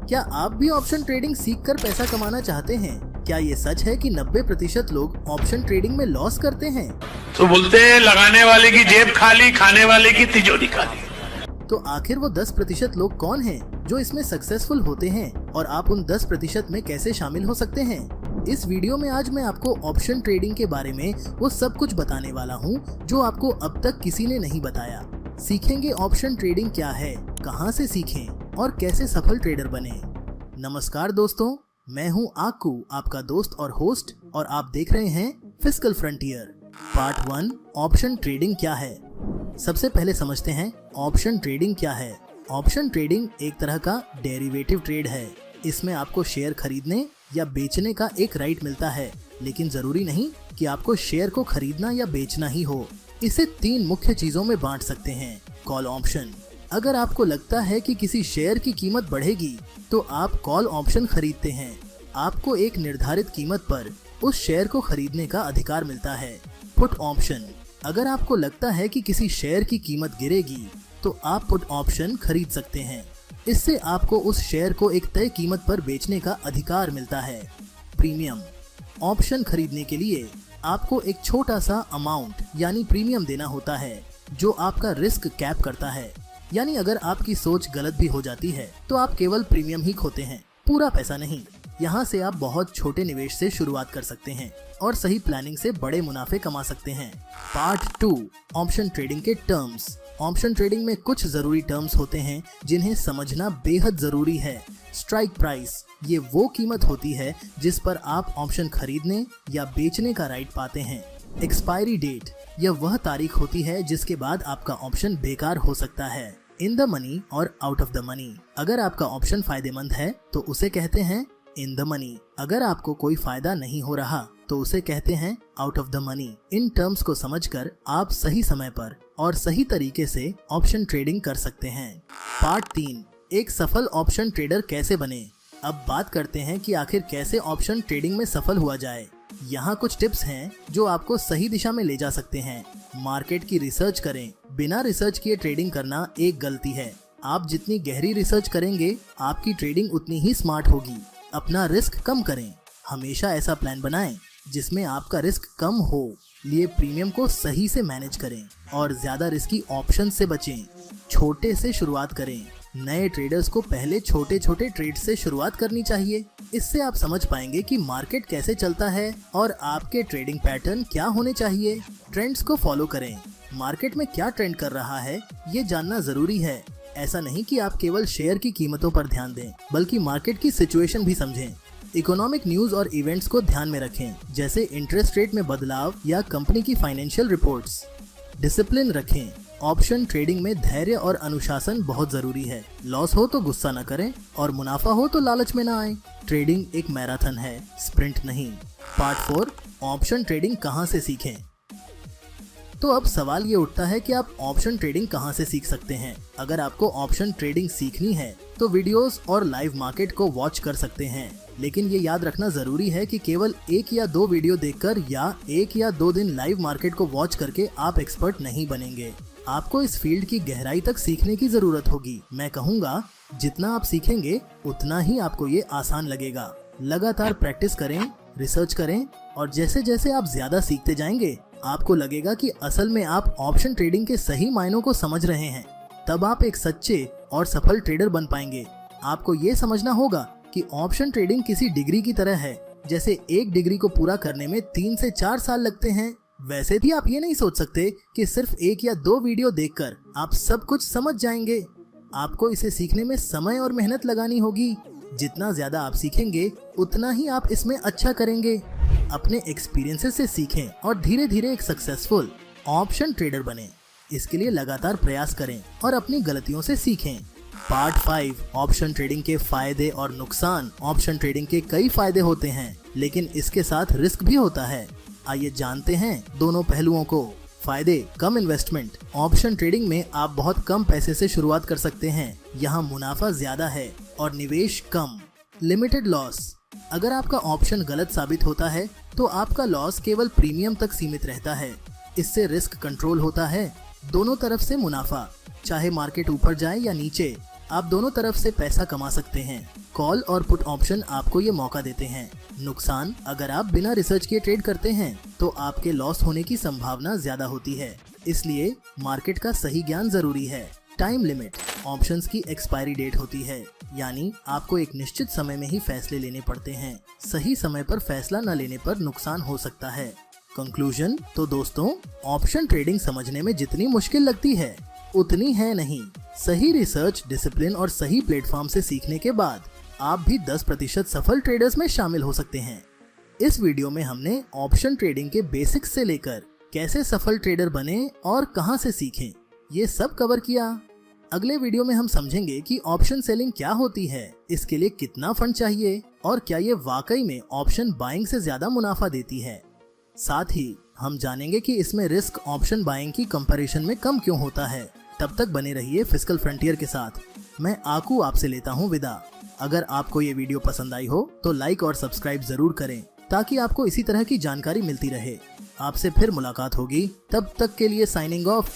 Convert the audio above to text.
क्या आप भी ऑप्शन ट्रेडिंग सीखकर पैसा कमाना चाहते हैं? क्या ये सच है कि 90% लोग ऑप्शन ट्रेडिंग में लॉस करते हैं? तो बोलते हैं लगाने वाले की जेब खाली, खाने वाले की तिजोरी खाली। तो आखिर वो 10% लोग कौन हैं जो इसमें सक्सेसफुल होते हैं और आप उन 10% में कैसे शामिल हो सकते हैं? इस वीडियो में आज मैं आपको ऑप्शन ट्रेडिंग के बारे में वो सब कुछ बताने वाला हूँ जो आपको अब तक किसी ने नहीं बताया। सीखेंगे ऑप्शन ट्रेडिंग क्या है, कहाँ से सीखें और कैसे सफल ट्रेडर बने। नमस्कार दोस्तों, मैं हूँ आकू, आपका दोस्त और होस्ट, और आप देख रहे हैं fiscal frontier. Part 1, option trading क्या है। सबसे पहले समझते हैं ऑप्शन ट्रेडिंग क्या है। ऑप्शन ट्रेडिंग एक तरह का डेरिवेटिव ट्रेड है। इसमें आपको शेयर खरीदने या बेचने का एक राइट मिलता है, लेकिन जरूरी नहीं कि आपको शेयर को खरीदना या बेचना ही हो। इसे 3 मुख्य चीजों में बांट सकते हैं। कॉल ऑप्शन, अगर आपको लगता है कि किसी शेयर की कीमत बढ़ेगी तो आप कॉल ऑप्शन खरीदते हैं। आपको एक निर्धारित कीमत पर उस शेयर को खरीदने का अधिकार मिलता है। पुट ऑप्शन, अगर आपको लगता है कि किसी शेयर की कीमत गिरेगी तो आप पुट ऑप्शन खरीद सकते हैं। इससे आपको उस शेयर को एक तय कीमत पर बेचने का अधिकार मिलता है। प्रीमियम, ऑप्शन खरीदने के लिए आपको एक छोटा सा अमाउंट यानी प्रीमियम देना होता है जो आपका रिस्क कैप करता है। यानी अगर आपकी सोच गलत भी हो जाती है तो आप केवल प्रीमियम ही खोते हैं, पूरा पैसा नहीं। यहाँ से आप बहुत छोटे निवेश से शुरुआत कर सकते हैं और सही प्लानिंग से बड़े मुनाफे कमा सकते हैं। पार्ट 2, ऑप्शन ट्रेडिंग के टर्म्स। ऑप्शन ट्रेडिंग में कुछ जरूरी टर्म्स होते हैं जिन्हें समझना बेहद जरूरी है। स्ट्राइक प्राइस, ये वो कीमत होती है जिस पर आप ऑप्शन खरीदने या बेचने का राइट पाते हैं। एक्सपायरी डेट, यह वह तारीख होती है जिसके बाद आपका ऑप्शन बेकार हो सकता है। इन द मनी और आउट ऑफ द मनी, अगर आपका ऑप्शन फायदेमंद है तो उसे कहते हैं इन द मनी। अगर आपको कोई फायदा नहीं हो रहा तो उसे कहते हैं out of the money. In terms को समझकर आप सही समय पर और सही तरीके से ऑप्शन ट्रेडिंग कर सकते हैं। पार्ट 3, एक सफल ऑप्शन ट्रेडर कैसे बने। अब बात करते हैं कि आखिर कैसे ऑप्शन ट्रेडिंग में सफल हुआ जाए। यहाँ कुछ टिप्स हैं जो आपको सही दिशा में ले जा सकते हैं। मार्केट की रिसर्च करें। बिना रिसर्च किए ट्रेडिंग करना एक गलती है। आप जितनी गहरी रिसर्च करेंगे आपकी ट्रेडिंग उतनी ही स्मार्ट होगी। अपना रिस्क कम करें। हमेशा ऐसा प्लान बनाएं जिसमें आपका रिस्क कम हो। लिए प्रीमियम को सही से मैनेज करें और ज्यादा रिस्की ऑप्शन से बचें। छोटे से शुरुआत करें। नए ट्रेडर्स को पहले छोटे छोटे ट्रेड से शुरुआत करनी चाहिए। इससे आप समझ पाएंगे कि मार्केट कैसे चलता है और आपके ट्रेडिंग पैटर्न क्या होने चाहिए। ट्रेंड्स को फॉलो करें। मार्केट में क्या ट्रेंड कर रहा है ये जानना जरूरी है। ऐसा नहीं कि आप केवल शेयर की कीमतों पर ध्यान दें, बल्कि मार्केट की सिचुएशन भी समझें। इकोनॉमिक न्यूज और इवेंट्स को ध्यान में रखें, जैसे इंटरेस्ट रेट में बदलाव या कंपनी की फाइनेंशियल रिपोर्ट्स। डिसिप्लिन रखें। ऑप्शन ट्रेडिंग में धैर्य और अनुशासन बहुत जरूरी है। लॉस हो तो गुस्सा न करें और मुनाफा हो तो लालच में न आए। ट्रेडिंग एक मैराथन है, स्प्रिंट नहीं। पार्ट 4, ऑप्शन ट्रेडिंग कहां से सीखें। तो अब सवाल ये उठता है कि आप ऑप्शन ट्रेडिंग कहां से सीख सकते हैं। अगर आपको ऑप्शन ट्रेडिंग सीखनी है तो वीडियोस और लाइव मार्केट को वॉच कर सकते हैं, लेकिन ये याद रखना जरूरी है कि केवल 1 या 2 वीडियो देखकर या 1 या 2 दिन लाइव मार्केट को वॉच करके आप एक्सपर्ट नहीं बनेंगे। आपको इस फील्ड की गहराई तक सीखने की जरूरत होगी। मैं कहूँगा जितना आप सीखेंगे उतना ही आपको ये आसान लगेगा। लगातार प्रैक्टिस करें, रिसर्च करें, और जैसे जैसे आप ज्यादा सीखते जाएंगे आपको लगेगा कि असल में आप ऑप्शन ट्रेडिंग के सही मायनों को समझ रहे हैं। तब आप एक सच्चे और सफल ट्रेडर बन पाएंगे। आपको ये समझना होगा कि ऑप्शन ट्रेडिंग किसी डिग्री की तरह है। जैसे एक डिग्री को पूरा करने में 3 से 4 साल लगते हैं, वैसे भी आप ये नहीं सोच सकते कि सिर्फ 1 या 2 वीडियो देखकर आप सब कुछ समझ जाएंगे। आपको इसे सीखने में समय और मेहनत लगानी होगी। जितना ज्यादा आप सीखेंगे उतना ही आप इसमें अच्छा करेंगे। अपने एक्सपीरियंसेस से सीखें और धीरे धीरे एक सक्सेसफुल ऑप्शन ट्रेडर बने। इसके लिए लगातार प्रयास करें और अपनी गलतियों से सीखें। पार्ट 5, ऑप्शन ट्रेडिंग के फायदे और नुकसान। ऑप्शन ट्रेडिंग के कई फायदे होते हैं, लेकिन इसके साथ रिस्क भी होता है। आइए जानते हैं दोनों पहलुओं को। फायदे, कम इन्वेस्टमेंट। ऑप्शन ट्रेडिंग में आप बहुत कम पैसे से शुरुआत कर सकते हैं। यहाँ मुनाफा ज्यादा है और निवेश कम। लिमिटेड लॉस, अगर आपका ऑप्शन गलत साबित होता है तो आपका लॉस केवल प्रीमियम तक सीमित रहता है। इससे रिस्क कंट्रोल होता है। दोनों तरफ से मुनाफा, चाहे मार्केट ऊपर जाए या नीचे। आप दोनों तरफ से पैसा कमा सकते हैं। कॉल और पुट ऑप्शन आपको ये मौका देते हैं। नुकसान, अगर आप बिना रिसर्च किए ट्रेड करते हैं तो आपके लॉस होने की संभावना ज्यादा होती है, इसलिए मार्केट का सही ज्ञान जरूरी है। टाइम लिमिट, ऑप्शंस की एक्सपायरी डेट होती है, यानी आपको एक निश्चित समय में ही फैसले लेने पड़ते हैं। सही समय पर फैसला न लेने पर नुकसान हो सकता है। कंक्लूजन, तो दोस्तों, ऑप्शन ट्रेडिंग समझने में जितनी मुश्किल लगती है उतनी है नहीं। सही रिसर्च, डिसिप्लिन और सही प्लेटफॉर्म से सीखने के बाद आप भी 10% सफल ट्रेडर्स में शामिल हो सकते हैं। इस वीडियो में हमने ऑप्शन ट्रेडिंग के बेसिक्स से लेकर कैसे सफल ट्रेडर बने और कहां से सीखें, ये सब कवर किया। अगले वीडियो में हम समझेंगे कि ऑप्शन सेलिंग क्या होती है, इसके लिए कितना फंड चाहिए और क्या ये वाकई में ऑप्शन बाइंग से ज्यादा मुनाफा देती है। साथ ही हम जानेंगे कि इसमें रिस्क ऑप्शन बाइंग की कंपैरिजन में कम क्यों होता है। तब तक बने रहिए फिस्कल फ्रंटियर के साथ। मैं आकू आपसे लेता हूँ विदा। अगर आपको ये वीडियो पसंद आई हो तो लाइक और सब्सक्राइब जरूर करें ताकि आपको इसी तरह की जानकारी मिलती रहे। आपसे फिर मुलाकात होगी, तब तक के लिए साइनिंग ऑफ।